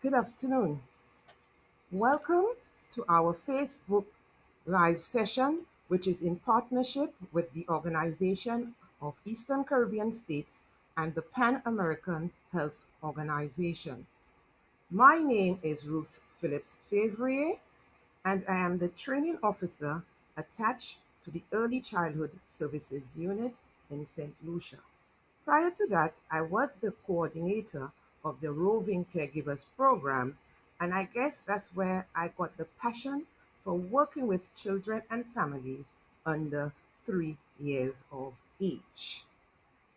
Good afternoon. Welcome to our Facebook live session, which is in partnership with the Organization of Eastern Caribbean States and the Pan American Health Organization. My name is Ruth Phillips Favrier, and I am the training officer attached to the Early Childhood Services Unit in St. Lucia. Prior to that, I was the coordinator of the Roving Caregivers program, and I guess that's where I got the passion for working with children and families under 3 years of age.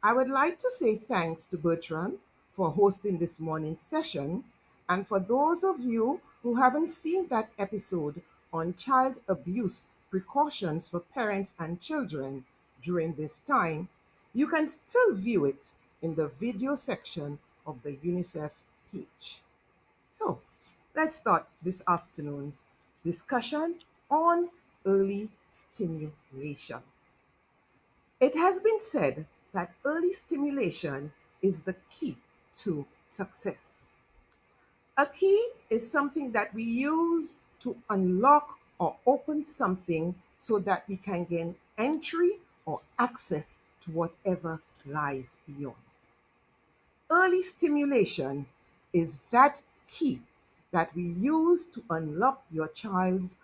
I would like to say thanks to Bertrand for hosting this morning's session, and for those of you who haven't seen that episode on child abuse precautions for parents and children during this time, you can still view it in the video section of the UNICEF page. So, let's start this afternoon's discussion on early stimulation. It has been said that early stimulation is the key to success. A key is something that we use to unlock or open something so that we can gain entry or access to whatever lies beyond. Early stimulation is that key that we use to unlock your child's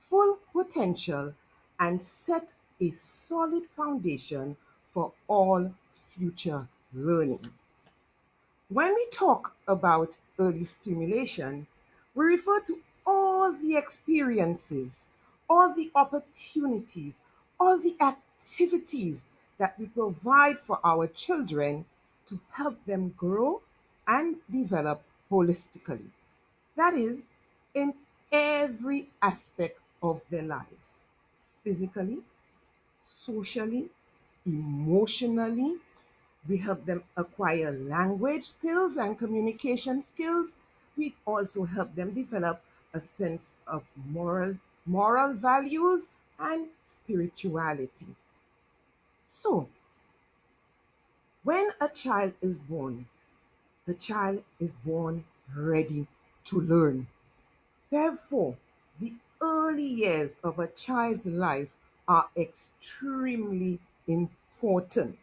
full potential and set a solid foundation for all future learning. When we talk about early stimulation, we refer to all the experiences, all the opportunities, all the activities that we provide for our children to help them grow and develop holistically. That is, in every aspect of their lives, physically, socially, emotionally. We help them acquire language skills and communication skills. We also help them develop a sense of moral values and spirituality. So, when a child is born, the child is born ready to learn. Therefore, the early years of a child's life are extremely important.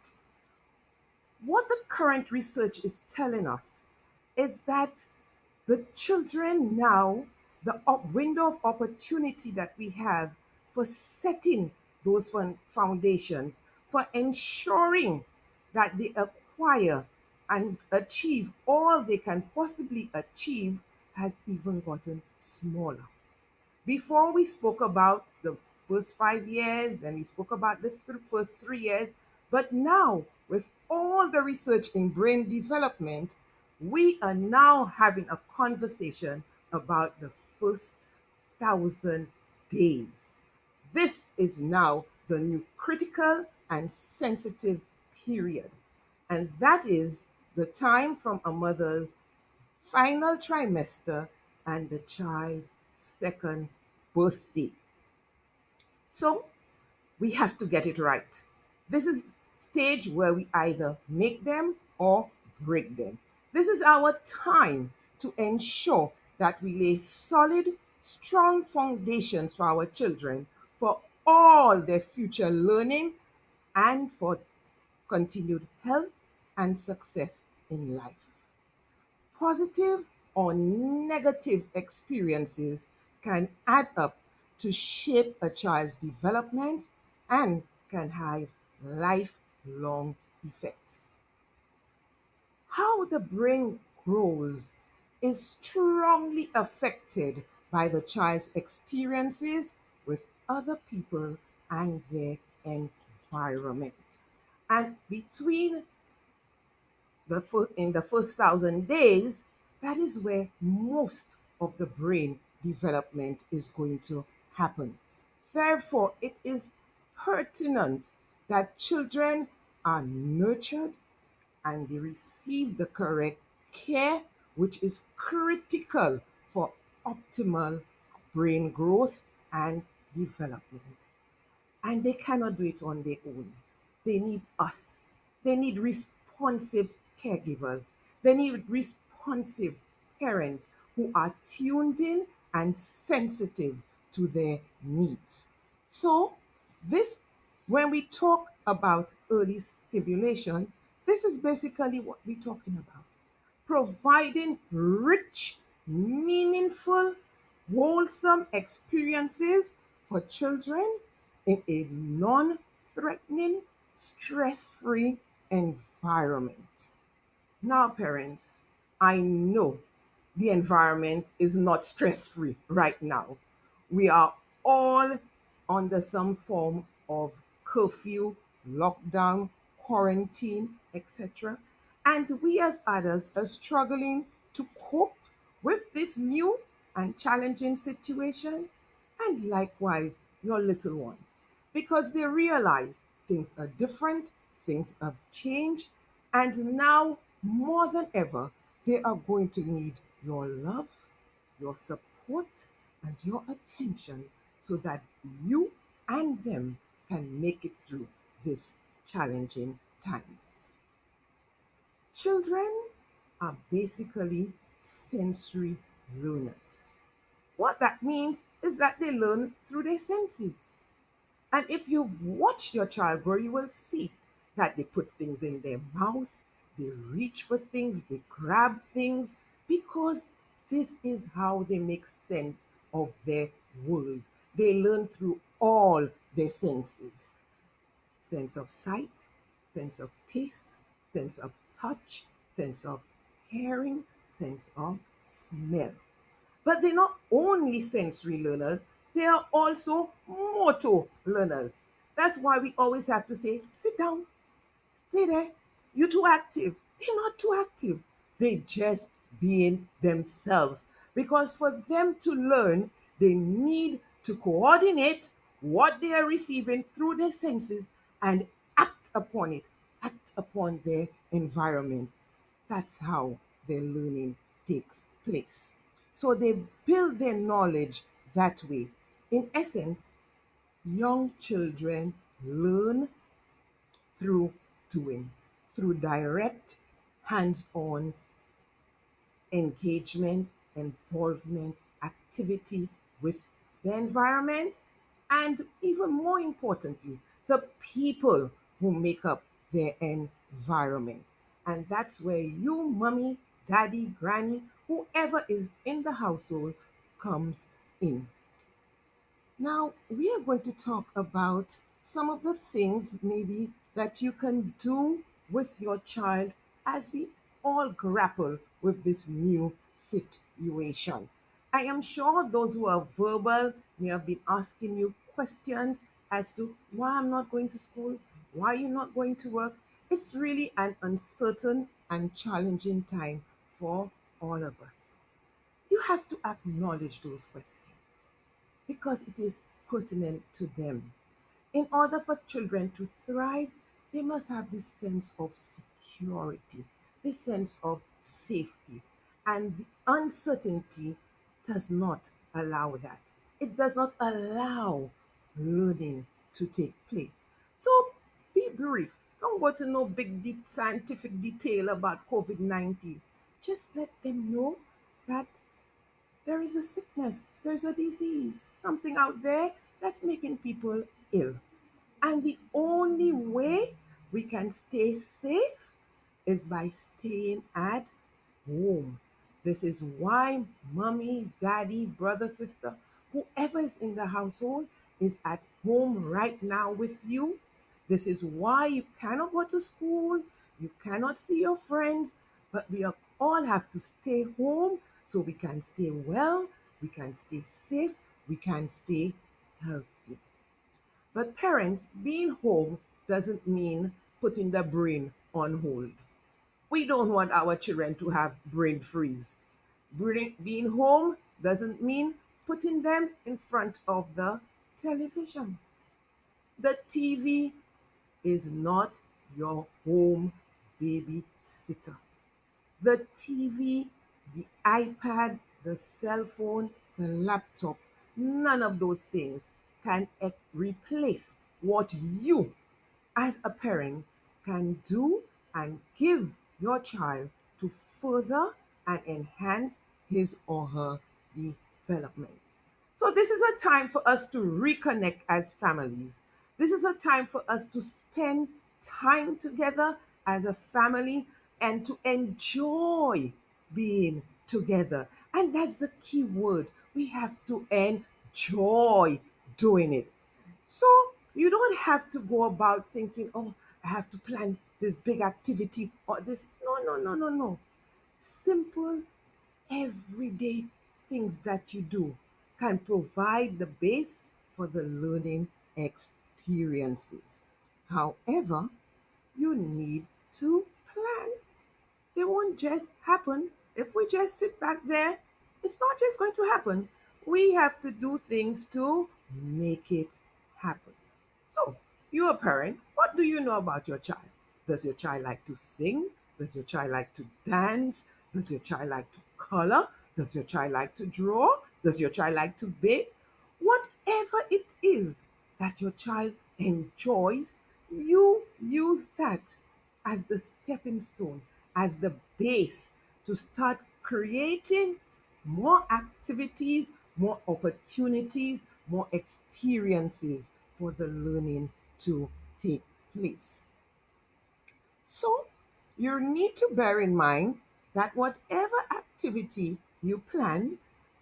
What the current research is telling us is that the children now, the window of opportunity that we have for setting those foundations, for ensuring that they acquire and achieve all they can possibly achieve, has even gotten smaller. Before we spoke about the first 5 years, then we spoke about the first 3 years, but now with all the research in brain development, we are now having a conversation about the first 1,000 days. This is now the new critical and sensitive period, and that is the time from a mother's final trimester and the child's second birthday. So we have to get it right. This is stage where we either make them or break them. This is our time to ensure that we lay solid, strong foundations for our children for all their future learning and for continued health and success in life. Positive or negative experiences can add up to shape a child's development and can have lifelong effects. How the brain grows is strongly affected by the child's experiences with other people and their environment. And between in the first 1,000 days, that is where most of the brain development is going to happen. Therefore, it is pertinent that children are nurtured and they receive the correct care, which is critical for optimal brain growth and development. And they cannot do it on their own. They need us. They need responsive caregivers. They need responsive parents who are tuned in and sensitive to their needs. So, this, when we talk about early stimulation, this is basically what we're talking about: providing rich, meaningful, wholesome experiences for children in a non threatening, stress free environment. Now, parents, I know the environment is not stress free right now. We are all under some form of curfew, lockdown, quarantine, etc. And we as adults are struggling to cope with this new and challenging situation, and likewise your little ones, because they realize things are different, things have changed, and now more than ever, they are going to need your love, your support, and your attention so that you and them can make it through this challenging times. Children are basically sensory learners. What that means is that they learn through their senses. And if you've watched your child grow, you will see that they put things in their mouth, they reach for things, they grab things, because this is how they make sense of their world. They learn through all their senses: sense of sight, sense of taste, sense of touch, sense of hearing, sense of smell. But they're not only sensory learners, they are also motor learners. That's why we always have to say, sit down, stay there. You're too active. They're not too active. They're just being themselves. Because for them to learn, they need to coordinate what they are receiving through their senses and act upon it, act upon their environment. That's how their learning takes place. So they build their knowledge that way. In essence, young children learn through doing, through direct, hands on engagement, involvement, activity with the environment, and even more importantly, the people who make up their environment. And that's where you, mommy, daddy, granny, whoever is in the household comes in. Now, we are going to talk about some of the things maybe that you can do with your child as we all grapple with this new situation. I am sure those who are verbal may have been asking you questions as to why I'm not going to school, why you're not going to work. It's really an uncertain and challenging time for all of us. You have to acknowledge those questions because it is pertinent to them. In order for children to thrive, they must have this sense of security, this sense of safety. And the uncertainty does not allow that. It does not allow learning to take place. So be brief. Don't go to no big scientific detail about COVID-19. Just let them know that there is a sickness, there's a disease, something out there that's making people ill. And the only way we can stay safe is by staying at home. This is why mommy, daddy, brother, sister, whoever is in the household is at home right now with you. This is why you cannot go to school, you cannot see your friends, but all have to stay home so we can stay well, we can stay safe, we can stay healthy. But parents, being home doesn't mean putting the brain on hold. We don't want our children to have brain freeze. Being home doesn't mean putting them in front of the television. The TV is not your home babysitter. The TV, the iPad, the cell phone, the laptop, none of those things can replace what you, as a parent, can do and give your child to further and enhance his or her development. So, this is a time for us to reconnect as families. This is a time for us to spend time together as a family and to enjoy being together. And that's the key word. We have to enjoy doing it. So you don't have to go about thinking, oh, I have to plan this big activity or this. No, no, no, no, no. Simple, everyday things that you do can provide the base for the learning experiences. However, you need to plan. They won't just happen. If we just sit back there, it's not just going to happen. We have to do things to make it happen. So, you're a parent. What do you know about your child? Does your child like to sing? Does your child like to dance? Does your child like to color? Does your child like to draw? Does your child like to bake? Whatever it is that your child enjoys, you use that as the stepping stone, as the base to start creating more activities, more opportunities, more experiences for the learning to take place. So, you need to bear in mind that whatever activity you plan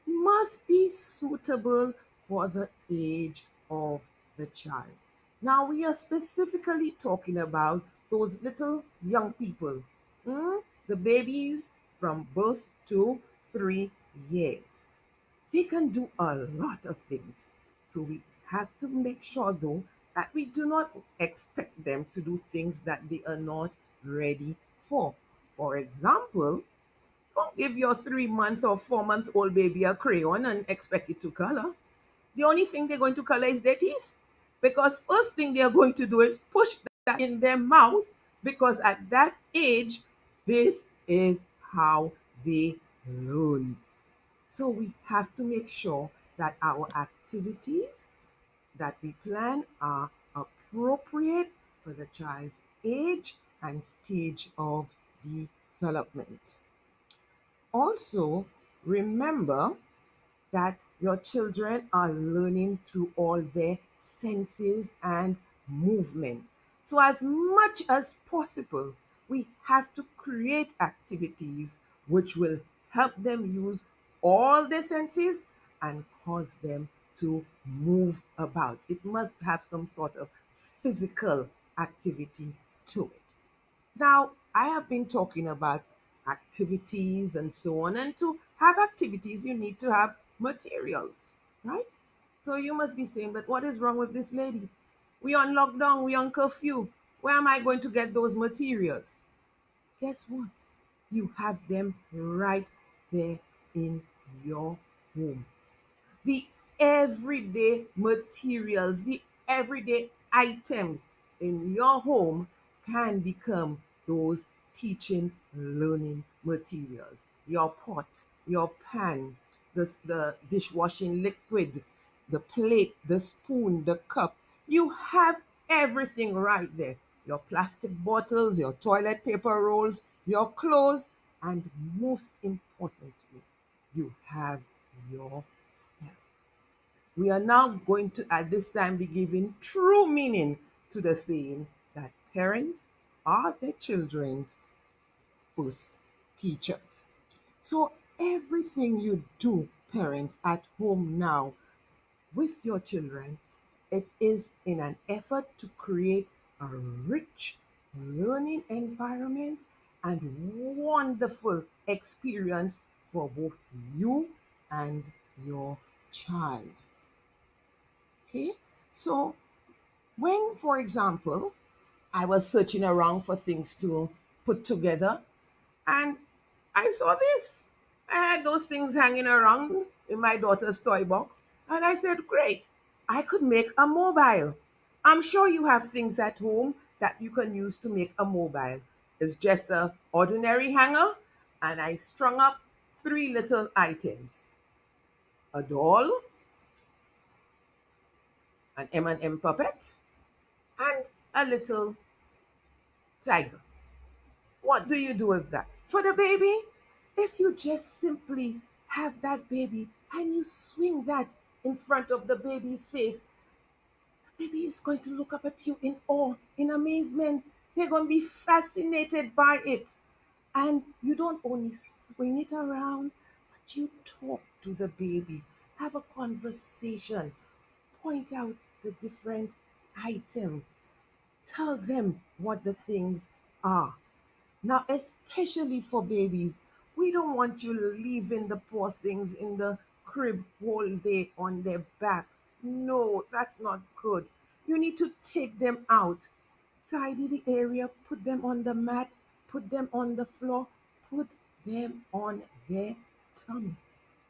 must be suitable for the age of the child. Now, we are specifically talking about those little young people, the babies from birth to 3 years. They can do a lot of things. So we have to make sure, though, that we do not expect them to do things that they are not ready for. For example, don't give your 3 month or 4 month old baby a crayon and expect it to color. The only thing they're going to color is their teeth. Because first thing they're going to do is push that in their mouth because at that age, this is how they learn. So we have to make sure that our activities that we plan are appropriate for the child's age and stage of development. Also, remember that your children are learning through all their senses and movement. So, as much as possible, we have to create activities which will help them use all their senses and cause them to move about. It must have some sort of physical activity to it. Now, I have been talking about activities and so on. And to have activities, you need to have materials, right? So you must be saying, but what is wrong with this lady? We on lockdown, we on curfew. Where am I going to get those materials? Guess what? You have them right there in your home. The everyday materials, the everyday items in your home can become those teaching learning materials. Your pot, your pan, the dishwashing liquid, the plate, the spoon, the cup. You have everything right there. Your plastic bottles, your toilet paper rolls, your clothes, and most importantly, you have yourself. We are now going to, at this time, be giving true meaning to the saying that parents are their children's first teachers. So, everything you do, parents, at home now with your children, it is in an effort to create a rich learning environment and wonderful experience for both you and your child. Okay, so when, for example, I was searching around for things to put together and I saw this. I had those things hanging around in my daughter's toy box, and I said, great, I could make a mobile. I'm sure you have things at home that you can use to make a mobile. It's just an ordinary hanger, and I strung up three little items: a doll, an M&M puppet, and a little tiger. What do you do with that? For the baby, if you just simply have that baby and you swing that in front of the baby's face, the baby is going to look up at you in awe, in amazement. They're going to be fascinated by it. And you don't only swing it around, but you talk to the baby, have a conversation, point out the different items, tell them what the things are. Now, especially for babies, we don't want you leaving the poor things in the crib all day on their back. No, that's not good. You need to take them out, tidy the area, put them on the mat, put them on the floor, put them on their tummy.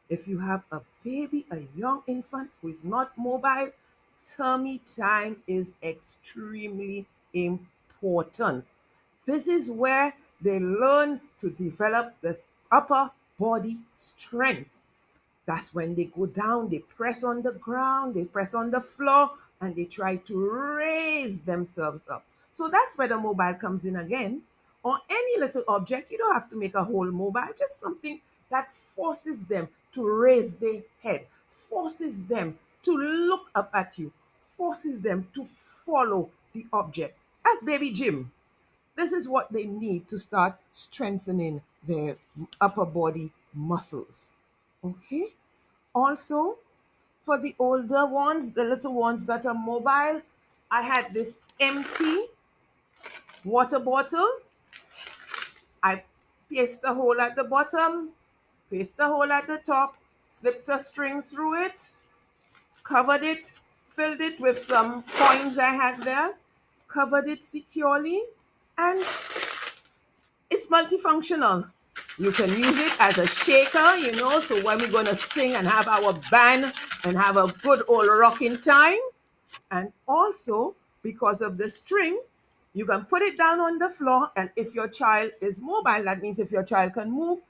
If you have a baby, a young infant who is not mobile, tummy time is extremely important. This is where they learn to develop the upper body strength. That's when they go down, they press on the ground, they press on the floor, and they try to raise themselves up. So that's where the mobile comes in again. Or any little object, you don't have to make a whole mobile, just something that forces them to raise their head, forces them to look up at you, forces them to follow the object. As baby Jim, this is what they need to start strengthening their upper body muscles. Okay? Also, for the older ones, the little ones that are mobile, I had this empty water bottle. I pierced a hole at the bottom, pierced a hole at the top, slipped a string through it, covered it, filled it with some coins I had there, covered it securely, and it's multifunctional. You can use it as a shaker, so when we're going to sing and have our band and have a good old rocking time. And also, because of the string, you can put it down on the floor. And if your child is mobile, that means if your child can move,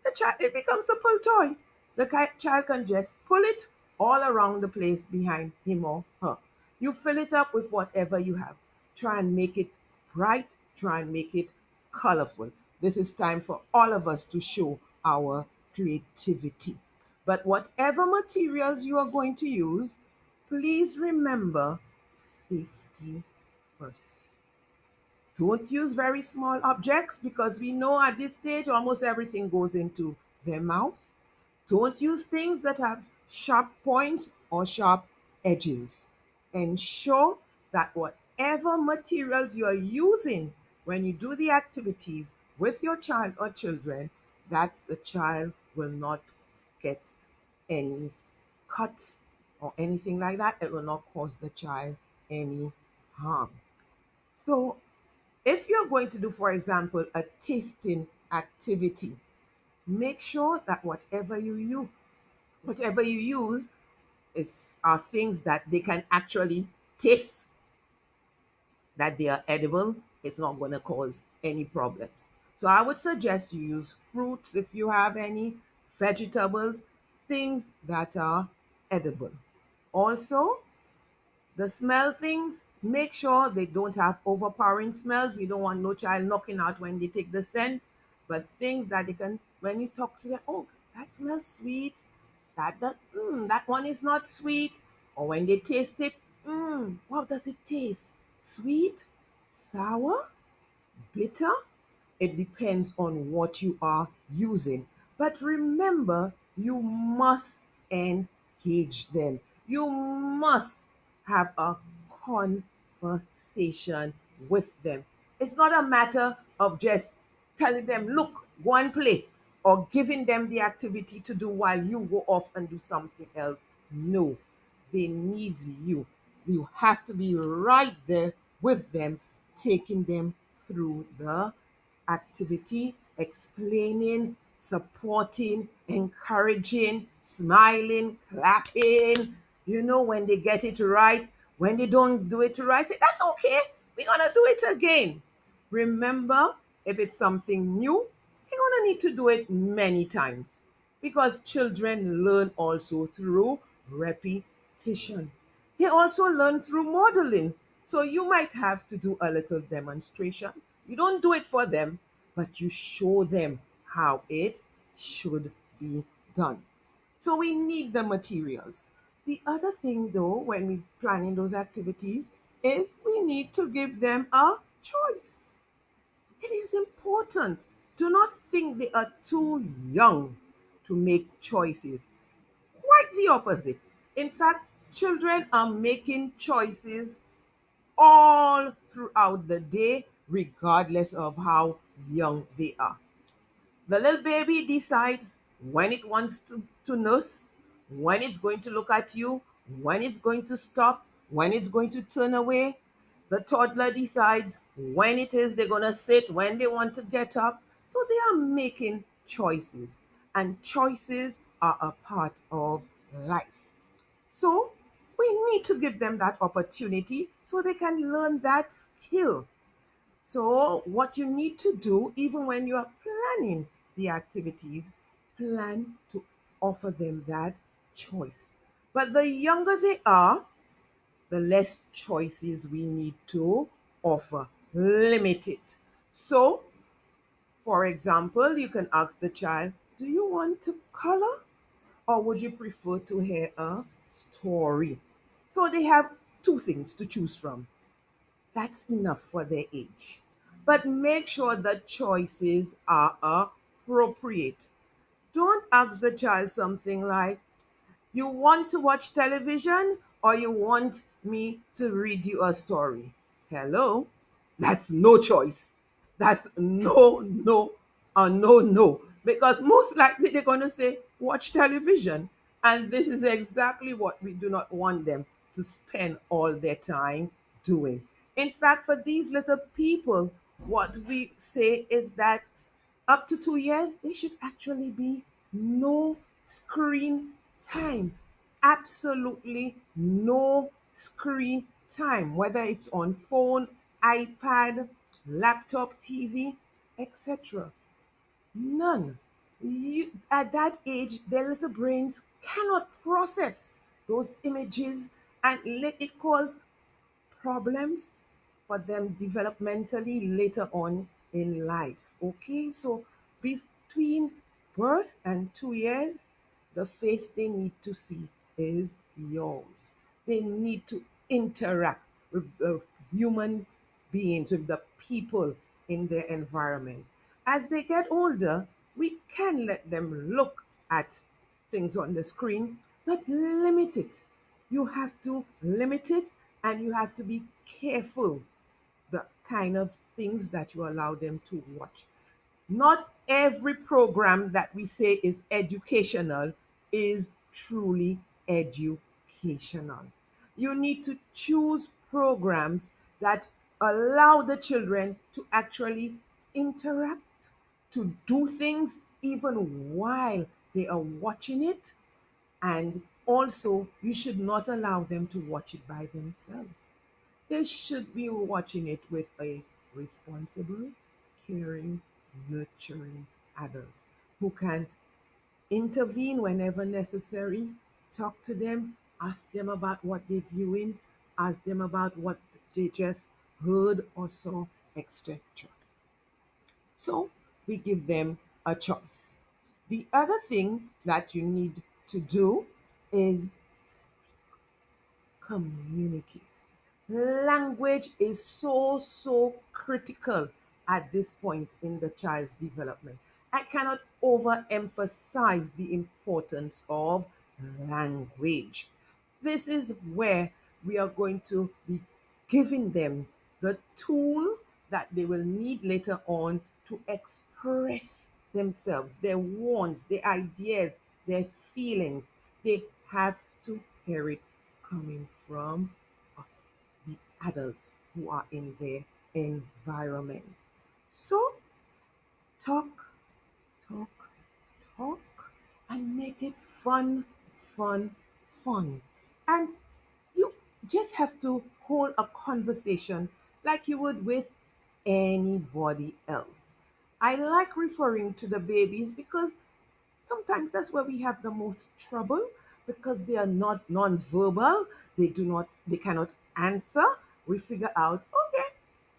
it becomes a pull toy. The child can just pull it all around the place behind him or her. You fill it up with whatever you have. Try and make it bright. Try and make it colorful. This is time for all of us to show our creativity. But whatever materials you are going to use, please remember safety first. Don't use very small objects because we know at this stage almost everything goes into their mouth. Don't use things that have sharp points or sharp edges. Ensure that whatever materials you are using when you do the activities with your child or children, that the child will not get any cuts or anything like that. It will not cause the child any harm. So if you're going to do, for example, a tasting activity, make sure that whatever you use are things that they can actually taste, that they are edible. It's not going to cause any problems. So I would suggest you use fruits if you have any, vegetables, things that are edible. Also, the smell things, make sure they don't have overpowering smells. We don't want no child knocking out when they take the scent, but things that they can, when you talk to them, oh, that smells sweet. That one is not sweet. Or when they taste it, what does it taste? Sweet, sour, bitter? It depends on what you are using. But remember, you must engage them. You must have a conversation with them. It's not a matter of just telling them, look, go and play, or giving them the activity to do while you go off and do something else. No, they need you. You have to be right there with them, taking them through the activity, explaining, supporting, encouraging, smiling, clapping. When they get it right, when they don't do it right, say, that's okay. We're going to do it again. Remember, if it's something new, you're going to need to do it many times because children learn also through repetition. They also learn through modeling. So you might have to do a little demonstration. You don't do it for them, but you show them how it should be done. So we need the materials. The other thing, though, when we planning those activities, is we need to give them a choice. It is important. Do not think they are too young to make choices. Quite the opposite. In fact, children are making choices all throughout the day, regardless of how young they are. The little baby decides when it wants to nurse, when it's going to look at you, when it's going to stop, when it's going to turn away. The toddler decides when it is they're going to sit, when they want to get up. So they are making choices, and choices are a part of life. So we need to give them that opportunity so they can learn that skill. So, what you need to do, even when you are planning the activities, plan to offer them that choice. But the younger they are, the less choices we need to offer. Limit it. So, for example, you can ask the child, do you want to color or would you prefer to hear a story? So, they have two things to choose from. That's enough for their age. But make sure the choices are appropriate. Don't ask the child something like, you want to watch television or you want me to read you a story? Hello? That's no choice. That's no, no, no, no. Because most likely they're going to say, watch television. And this is exactly what we do not want them to spend all their time doing. In fact, for these little people, what we say is that up to 2 years, there should actually be no screen time. Absolutely no screen time, whether it's on phone, iPad, laptop, TV, etc. None. At that age, their little brains cannot process those images and let it cause problems for them developmentally later on in life. Okay, so between birth and 2 years, the face they need to see is yours. They need to interact with the human beings, with the people in their environment. As they get older, we can let them look at things on the screen, but limit it. You have to limit it and you have to be careful the kind of things that you allow them to watch. Not every program that we say is educational is truly educational. You need to choose programs that allow the children to actually interact, to do things even while they are watching it. And also, you should not allow them to watch it by themselves. They should be watching it with a responsible, caring, nurturing adult who can intervene whenever necessary, talk to them, ask them about what they're viewing, ask them about what they just heard or saw, etc. So we give them a choice. The other thing that you need to do is communicate. Language is so, so critical at this point in the child's development. I cannot overemphasize the importance of language. This is where we are going to be giving them the tool that they will need later on to express themselves, their wants, their ideas, their feelings. They have to hear it coming from us, the adults who are in their environment. So talk, talk, talk, and make it fun, fun, fun. And you just have to hold a conversation like you would with anybody else. I like referring to the babies because sometimes that's where we have the most trouble because they are not non-verbal. They cannot answer. We figure out, okay,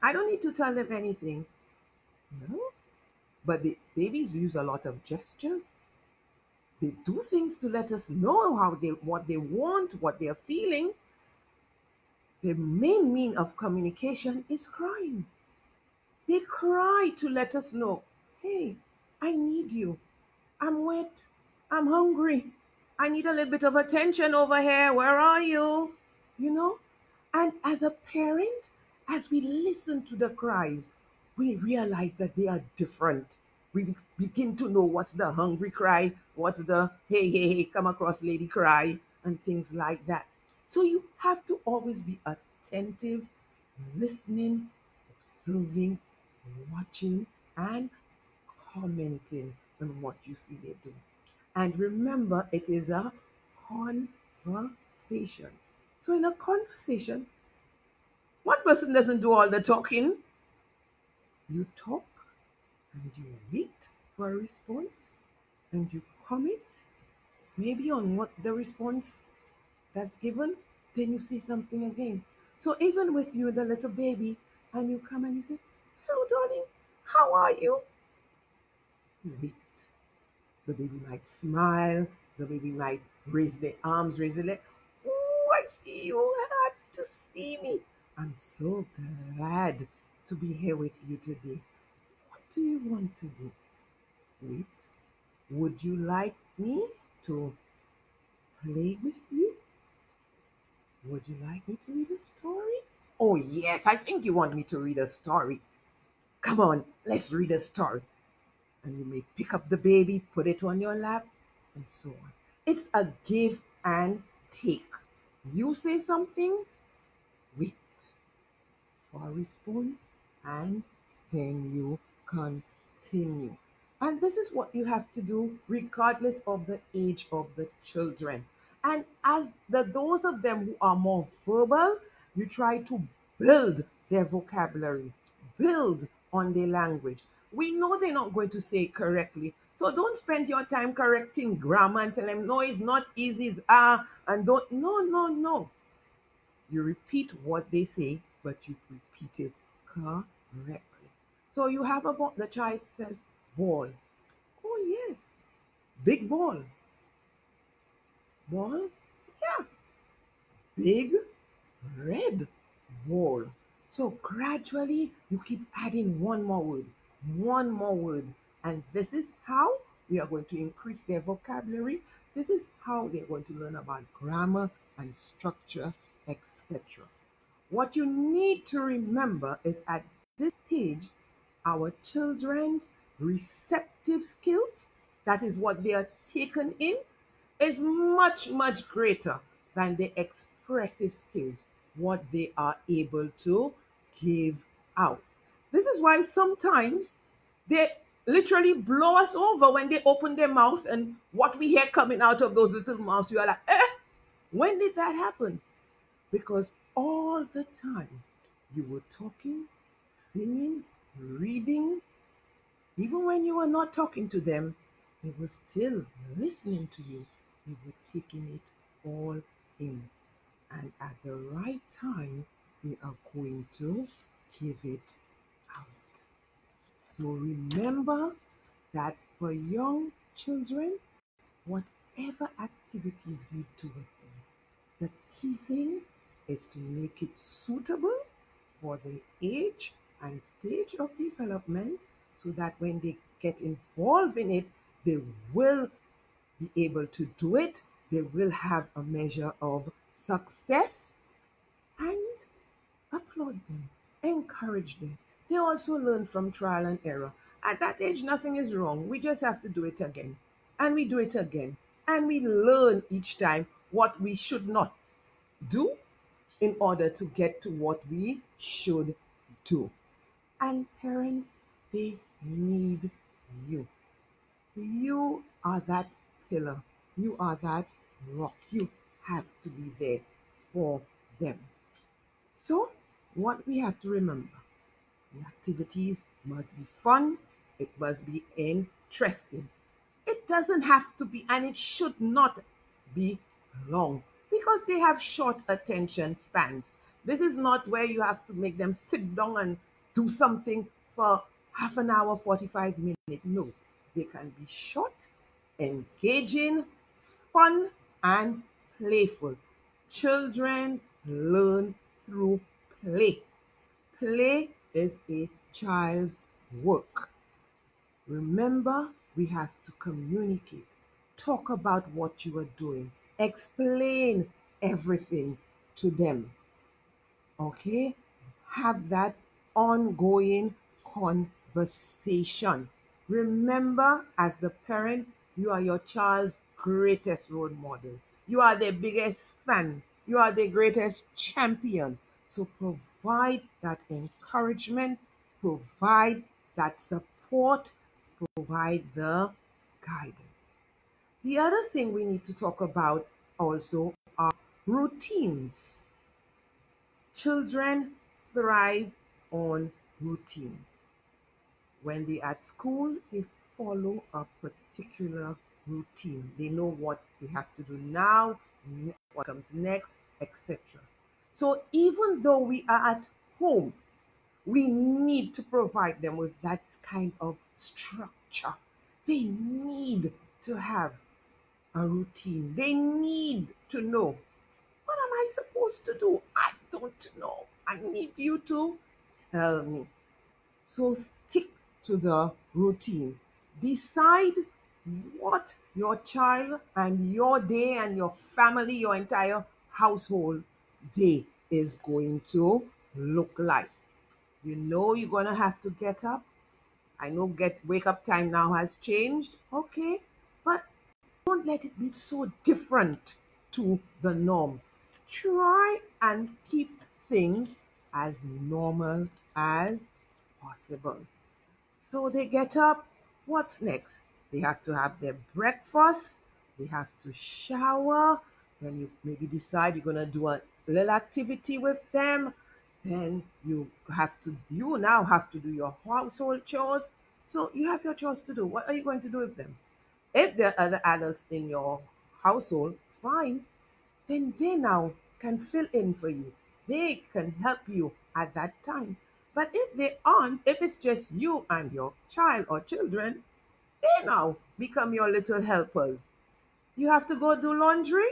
I don't need to tell them anything. No, but the babies use a lot of gestures. They do things to let us know what they want, what they're feeling. The main mean of communication is crying. They cry to let us know, hey, I need you. I'm wet. I'm hungry. I need a little bit of attention over here. Where are you? You know? And as a parent, as we listen to the cries, we realize that they are different. We begin to know what's the hungry cry, what's the hey, hey, hey, come across lady cry, and things like that. So you have to always be attentive, listening, observing, watching, and commenting on what you see they do. And remember, it is a conversation. So, in a conversation, one person doesn't do all the talking. You talk and you wait for a response and you comment maybe on what the response that's given. Then you say something again. So, even with you, the little baby, and you come and you say, hello, darling, how are you? You wait. The baby might smile. The baby might raise their arms, raise their leg. Oh, I see you. Happy to see me. I'm so glad to be here with you today. What do you want to do? Wait. Would you like me to play with you? Would you like me to read a story? Oh, yes, I think you want me to read a story. Come on, let's read a story. And you may pick up the baby, put it on your lap, and so on. It's a give and take. You say something, wait for a response, and then you continue. And this is what you have to do regardless of the age of the children. And as those of them who are more verbal, you try to build their vocabulary, build on their language. We know they're not going to say it correctly. So don't spend your time correcting grammar and tell them, no, it's not easy, it's and don't, no, no, no. You repeat what they say, but you repeat it correctly. So you have the child says, ball. Oh, yes. Big ball. Ball? Yeah. Big red ball. So gradually you keep adding one more word. And this is how we are going to increase their vocabulary. This is how they're going to learn about grammar and structure, etc. What you need to remember is at this stage, our children's receptive skills, that is what they are taken in, is much, much greater than the expressive skills, what they are able to give out. This is why sometimes they literally blow us over when they open their mouth, and what we hear coming out of those little mouths, you are like, when did that happen? Because all the time you were talking, singing, reading, even when you were not talking to them, they were still listening to you. They were taking it all in. And at the right time, they are going to give it out. So remember that for young children, whatever activities you do with them, the key thing is to make it suitable for the age and stage of development so that when they get involved in it, they will be able to do it. They will have a measure of success, and applaud them, encourage them. They also learn from trial and error. At that age, nothing is wrong. We just have to do it again. And we do it again. And we learn each time what we should not do in order to get to what we should do. And parents, they need you. You are that pillar. You are that rock. You have to be there for them. So, what we have to remember, the activities must be fun, it must be interesting. It doesn't have to be, and it should not be long because they have short attention spans. This is not where you have to make them sit down and do something for half an hour, 45 minutes. No, they can be short, engaging, fun, and playful. Children learn through play. Play is a child's work. Remember, we have to communicate, talk about what you are doing, explain everything to them. Okay? Have that ongoing conversation. Remember, as the parent, you are your child's greatest role model. You are their biggest fan. You are their greatest champion. So provide that encouragement, provide that support, provide the guidance. The other thing we need to talk about also are routines. Children thrive on routine. When they're at school, they follow a particular routine. They know what they have to do now, what comes next, etc. So even though we are at home, we need to provide them with that kind of structure. They need to have a routine. They need to know, what am I supposed to do? I don't know. I need you to tell me. So stick to the routine. Decide what your child and your day and your family, your entire household day is going to look like. You know you're going to have to get up. I know get wake up time now has changed. Okay. But don't let it be so different to the norm. Try and keep things as normal as possible. So they get up. What's next? They have to have their breakfast. They have to shower. Then you maybe decide you're going to do a little activity with them. Then you now have to do your household chores. So you have your chores to do. What are you going to do with them? If there are other adults in your household, fine, then they now can fill in for you. They can help you at that time. But if they aren't, if it's just you and your child or children, they now become your little helpers. You have to go do laundry?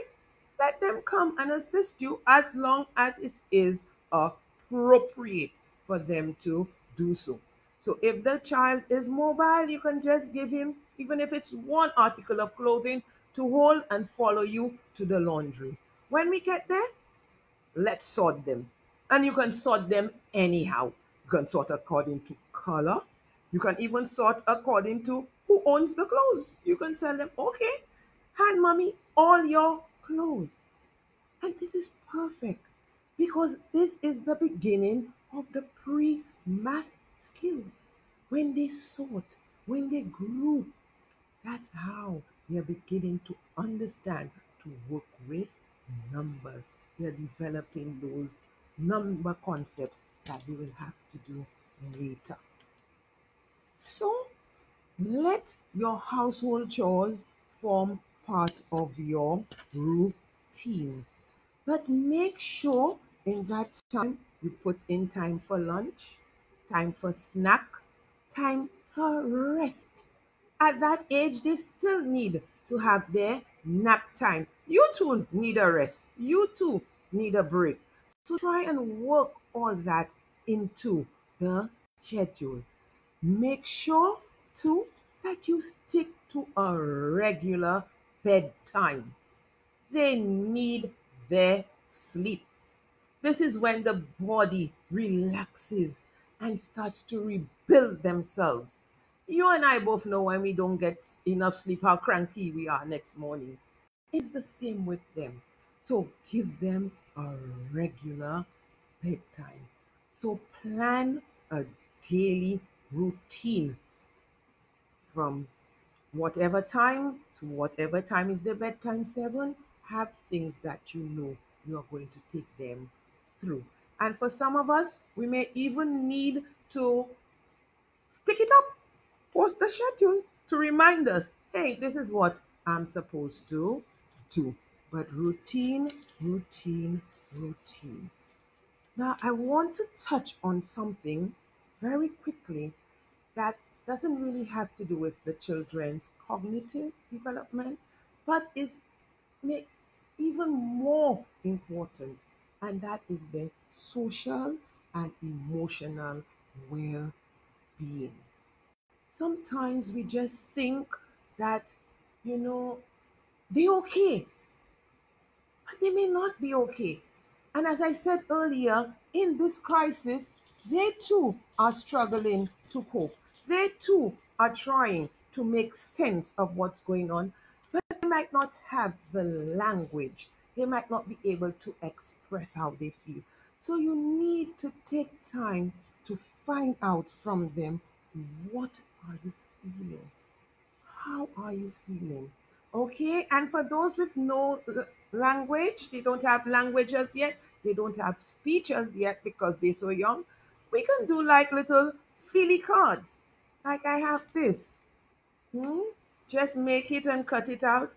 Let them come and assist you as long as it is appropriate for them to do so. So if the child is mobile, you can just give him, even if it's one article of clothing, to hold and follow you to the laundry. When we get there, let's sort them. And you can sort them anyhow. You can sort according to color. You can even sort according to who owns the clothes. You can tell them, okay, hand mommy all your clothes. And this is perfect because this is the beginning of the pre math skills. When they sort, when they group, that's how they're beginning to understand to work with numbers. They're developing those number concepts that they will have to do later. So let your household chores form part of your routine. But make sure in that time you put in time for lunch, time for snack, time for rest. At that age, they still need to have their nap time. You too need a rest. You too need a break. So try and work all that into the schedule. Make sure too that you stick to a regular bedtime. They need their sleep. This is when the body relaxes and starts to rebuild themselves. You and I both know when we don't get enough sleep, how cranky we are next morning. It's the same with them. So give them a regular bedtime. So plan a daily routine from whatever time to whatever time is their bedtime, 7, have things that you know you are going to take them through. And for some of us, we may even need to stick it up, post the schedule to remind us, hey, this is what I'm supposed to do. But routine, routine, routine. Now, I want to touch on something very quickly that doesn't really have to do with the children's cognitive development, but is make even more important, and that is their social and emotional well-being. Sometimes we just think that, you know, they're okay, but they may not be okay. And as I said earlier, in this crisis, they too are struggling to cope. They too are trying to make sense of what's going on, but they might not have the language. They might not be able to express how they feel. So you need to take time to find out from them, what are you feeling? How are you feeling? Okay, and for those with no language, they don't have languages yet, they don't have speeches yet because they're so young, we can do like little feely cards. Like I have this. Hmm? Just make it and cut it out.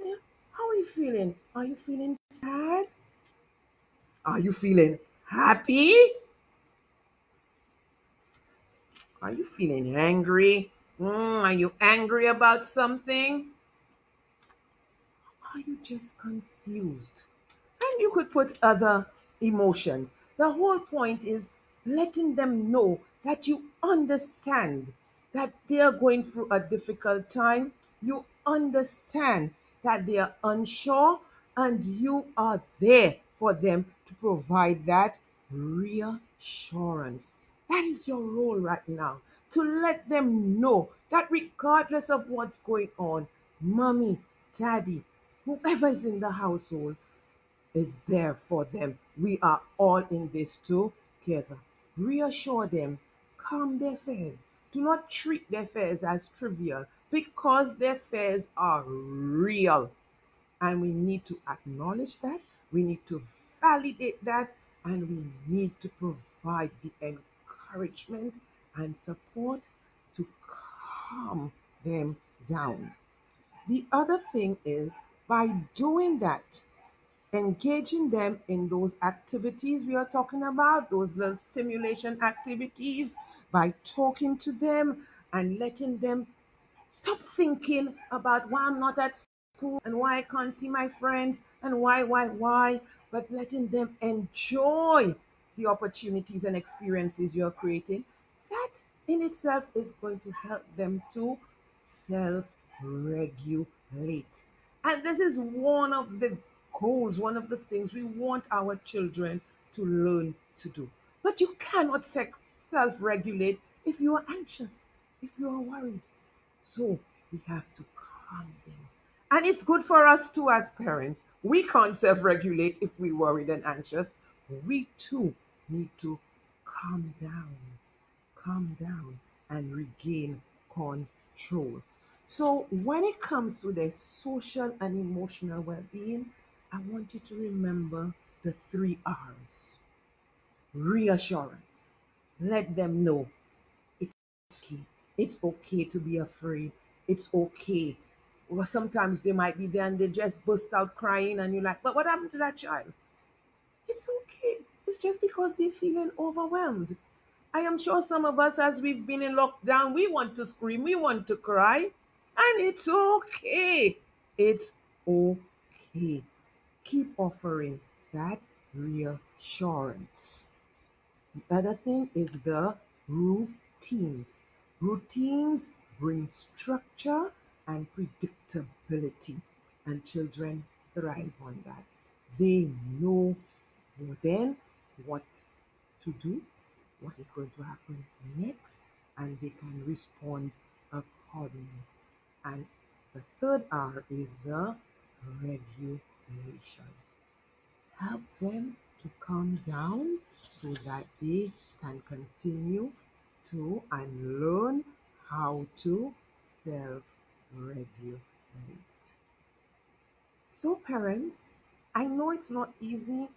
Yeah. How are you feeling? Are you feeling sad? Are you feeling happy? Are you feeling angry? Are you angry about something? Are you just confused? And you could put other emotions. The whole point is letting them know that you understand that they are going through a difficult time. You understand that they are unsure, and you are there for them to provide that reassurance. That is your role right now, to let them know that regardless of what's going on, mommy, daddy, whoever is in the household is there for them. We are all in this together. Reassure them, calm their fears. Do not treat their fears as trivial, because their fears are real. And we need to acknowledge that, we need to validate that, and we need to provide the encouragement and support to calm them down. The other thing is, by doing that, engaging them in those activities we are talking about, those little stimulation activities, by talking to them and letting them stop thinking about why I'm not at school and why I can't see my friends and why, but letting them enjoy the opportunities and experiences you're creating. That in itself is going to help them to self regulate. And this is one of the goals, one of the things we want our children to learn to do. But you cannot self regulate if you are anxious, if you are worried. So we have to calm them. And it's good for us too as parents. We can't self regulate if we're worried and anxious. We too need to calm down, and regain control. So when it comes to their social and emotional well being, I want you to remember the three R's. Reassurance. Let them know it's okay. It's okay to be afraid. It's okay. Well, sometimes they might be there and they just burst out crying, and you're like, but what happened to that child? It's okay. It's just because they're feeling overwhelmed. I am sure some of us, as we've been in lockdown, we want to scream, we want to cry, and it's okay. It's okay. Keep offering that reassurance. The other thing is the routines. Routines bring structure and predictability, and children thrive on that. They know then what to do, what is going to happen next, and they can respond accordingly. And the third R is the regulation. Help them to calm down so that they can continue to and learn how to self regulate. So, parents, I know it's not easy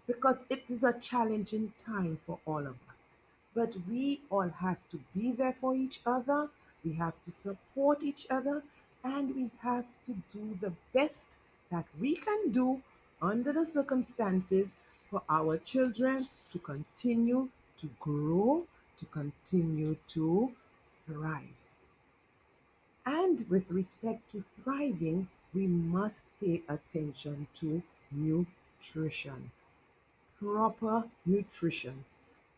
because it is a challenging time for all of us. But we all have to be there for each other, we have to support each other, and we have to do the best that we can do under the circumstances for our children to continue to grow, to continue to thrive. And with respect to thriving, we must pay attention to nutrition, proper nutrition.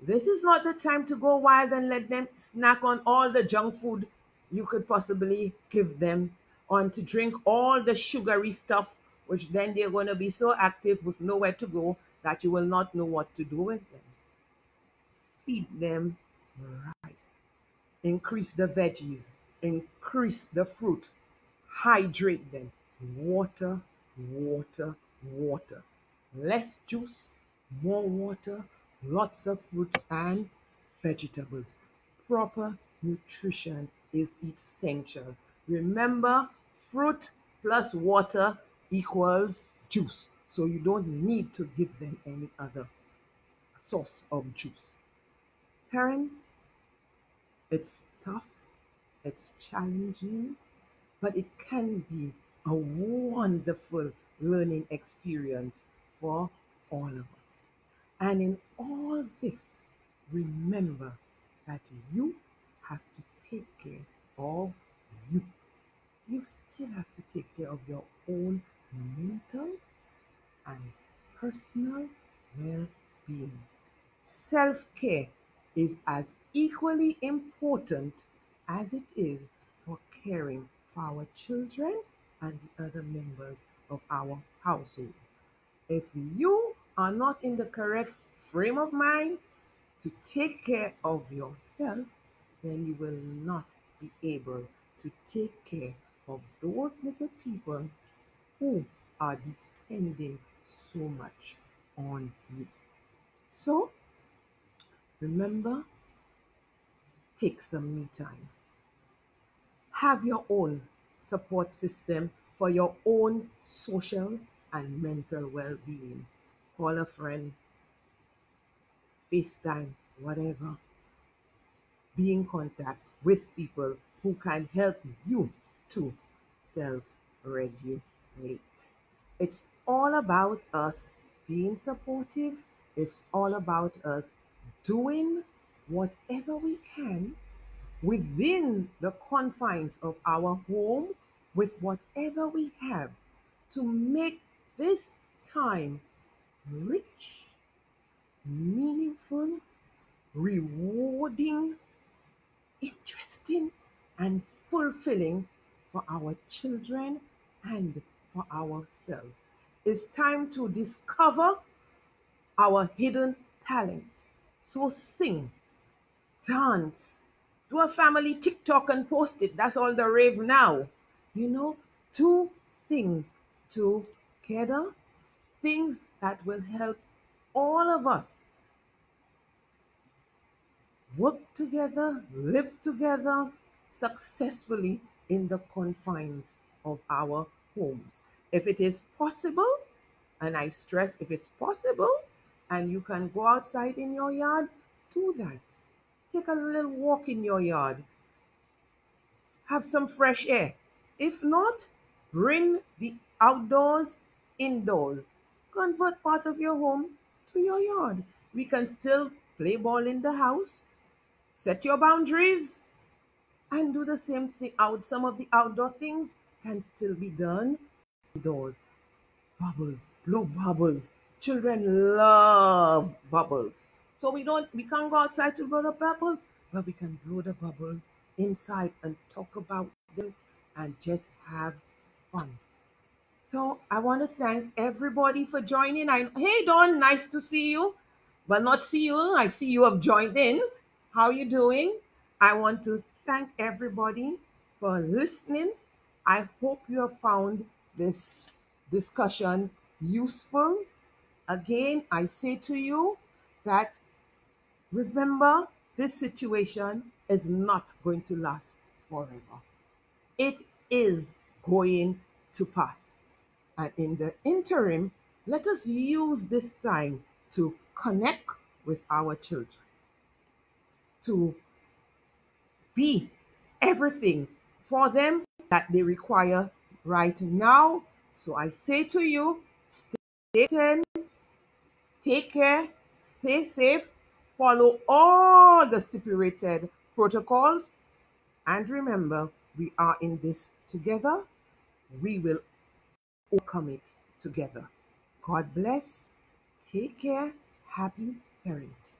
This is not the time to go wild and let them snack on all the junk food you could possibly give them, on to drink all the sugary stuff, which then they're going to be so active with nowhere to go that you will not know what to do with them. Feed them right. Increase the veggies, increase the fruit, hydrate them. Water, water, water. Less juice, more water, lots of fruits and vegetables. Proper nutrition is essential. Remember, fruit plus water equals juice. So you don't need to give them any other source of juice. Parents, it's tough, it's challenging, but it can be a wonderful learning experience for all of us. And in all this, remember that you have to take care of you. You still have to take care of your own mental and personal well being. Self care is as equally important as it is for caring for our children and the other members of our household. If you are not in the correct frame of mind to take care of yourself, then you will not be able to take care of those little people who are depending so much on you. So remember, take some me time. Have your own support system for your own social and mental well being. Call a friend, FaceTime, whatever. Be in contact with people who can help you to self regulate. It's all about us being supportive, it's all about us doing whatever we can within the confines of our home with whatever we have to make this time rich, meaningful, rewarding, interesting, and fulfilling for our children and for ourselves. It's time to discover our hidden talents. So sing, dance, do a family TikTok and post it. That's all the rave now. Do things together, things that will help all of us work together, live together successfully in the confines of our homes. If it is possible, and I stress if it's possible, and you can go outside in your yard, do that. Take a little walk in your yard. Have some fresh air. If not, bring the outdoors indoors. Convert part of your home to your yard. We can still play ball in the house, set your boundaries, and do the same thing out. Some of the outdoor things can still be done indoors. Bubbles, blow bubbles. Children love bubbles. So we can't go outside to blow the bubbles, but we can blow the bubbles inside and talk about them and just have fun. So I want to thank everybody for joining. Hey Dawn, nice to see you, but not see you. I see you have joined in. How you doing? I want to thank everybody for listening. I hope you have found this discussion useful. Again, I say to you that remember, this situation is not going to last forever. It is going to pass. And in the interim, let us use this time to connect with our children, to be everything for them that they require right now. So I say to you, stay tuned, take care, stay safe, follow all the stipulated protocols, And remember, we are in this together. We will overcome it together. God bless. Take care. Happy parenting.